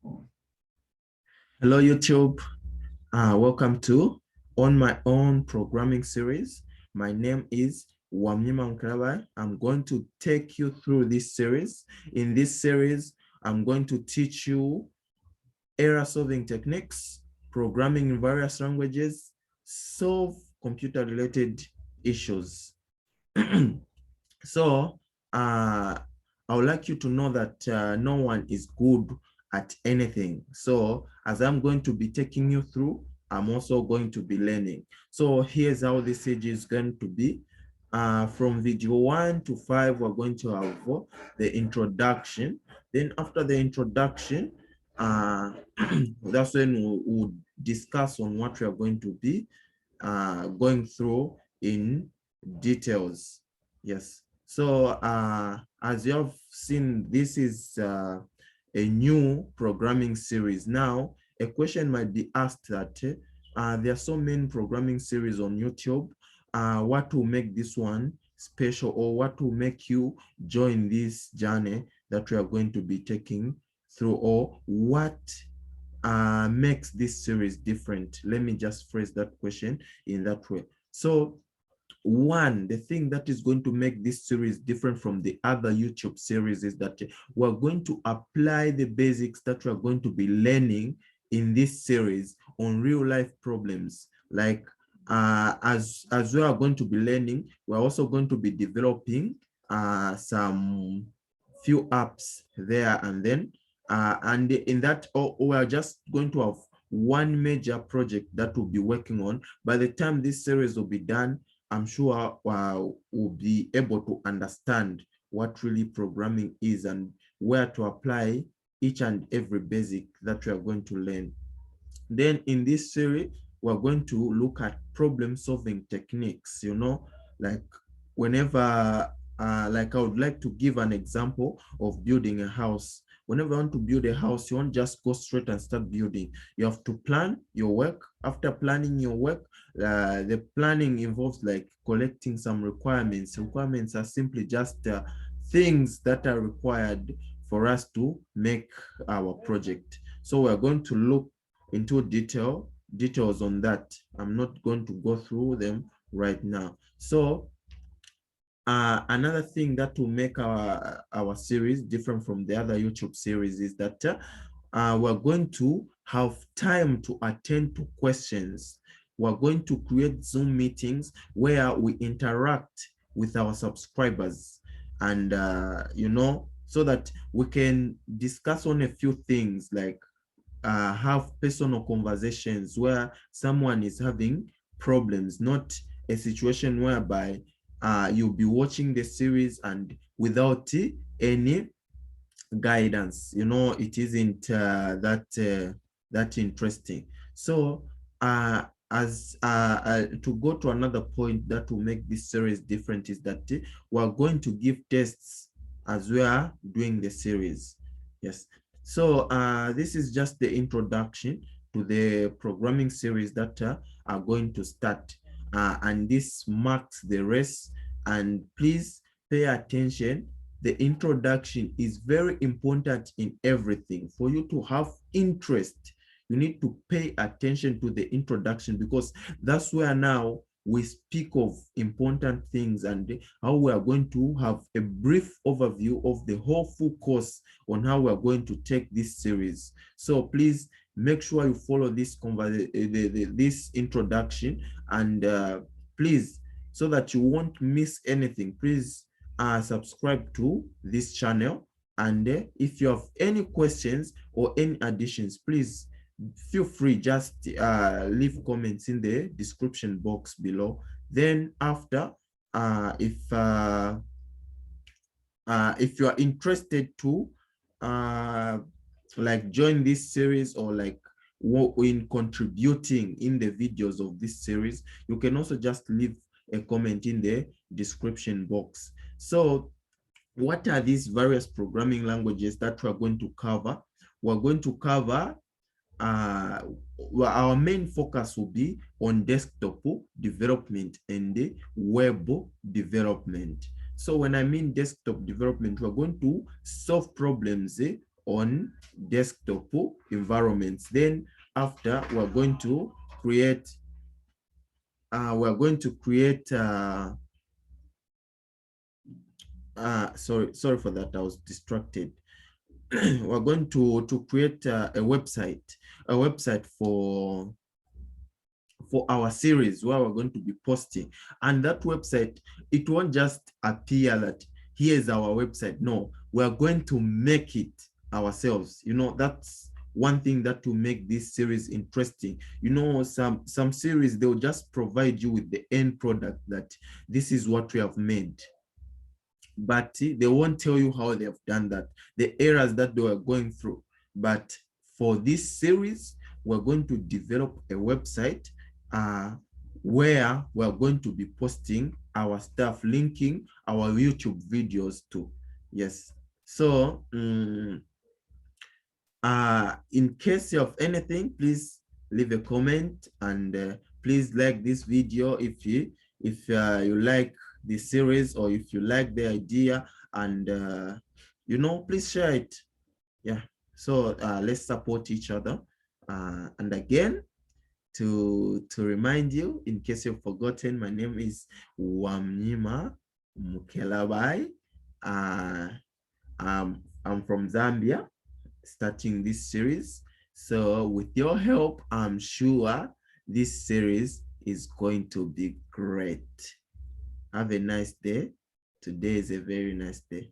Hello, YouTube. Welcome to On My Own programming series. My name is Wamnyima Mkrabai. I'm going to take you through this series. In this series, I'm going to teach you error solving techniques, programming in various languages, solve computer related issues. So I would like you to know that no one is good at anything. So as I'm going to be taking you through, I'm also going to be learning. So here's how this stage is going to be. From video 1 to 5, we're going to have the introduction. Then after the introduction, that's when we'll discuss on what we are going to be going through in details. Yes. So as you have seen, this is a new programming series. Now, a question might be asked that there are so many programming series on YouTube. What will make this one special, or what will make you join this journey that we are going to be taking through, or what makes this series different? Let me just phrase that question in that way. So one, the thing that is going to make this series different from the other YouTube series is that we're going to apply the basics that we're going to be learning in this series on real life problems. Like as we are going to be learning, we're also going to be developing some few apps there, and in that, we're just going to have one major project that we'll be working on. By the time this series will be done, I'm sure we'll be able to understand what really programming is and where to apply each and every basic that we are going to learn. Then in this series, we're going to look at problem solving techniques, like whenever, like I would like to give an example of building a house. Whenever you want to build a house, you won't just go straight and start building. You have to plan your work. After planning your work, the planning involves like collecting some requirements. Requirements are simply just things that are required for us to make our project. So we're going to look into details on that. I'm not going to go through them right now. So another thing that will make our series different from the other YouTube series is that we're going to have time to attend to questions. We're going to create Zoom meetings where we interact with our subscribers, and so that we can discuss on a few things, like have personal conversations where someone is having problems, not a situation whereby you'll be watching the series and without any guidance. It isn't that interesting. So as to go to another point that will make this series different is that we're going to give tests as we are doing the series. Yes. So this is just the introduction to the programming series that are going to start, and this marks the race. And please pay attention. The introduction is very important in everything. For you to have interest, you need to pay attention to the introduction, because that's where now we speak of important things and how we are going to have a brief overview of the whole full course on how we are going to take this series. So please make sure you follow this this introduction, and please, so that you won't miss anything, please subscribe to this channel. And if you have any questions or any additions, please feel free, just leave comments in the description box below. Then after, if you are interested to like join this series, or like in contributing in the videos of this series, you can also just leave a comment in the description box. So what are these various programming languages that we're going to cover? We're going to cover well, our main focus will be on desktop development and the web development. So when I mean desktop development, we're going to solve problems on desktop environments. Then after, we're going to create sorry for that, I was distracted. We're going to create a website for our series where we're going to be posting. And that website, it won't just appear that here's our website. No, we're going to make it ourselves. You know, that's one thing that will make this series interesting. You know, some series, they'll just provide you with the end product that this is what we have made, but they won't tell you how they have done that, the errors that they were going through. But for this series, we're going to develop a website where we're going to be posting our stuff, linking our YouTube videos to. Yes. So in case of anything, please leave a comment, and please like this video if you like the series, or if you like the idea, and you know, please share it. Yeah. So let's support each other. And again, to remind you, in case you've forgotten, my name is Wamnyima Mukelabai. I'm from Zambia, starting this series. So with your help, I'm sure this series is going to be great. Have a nice day. Today is a very nice day.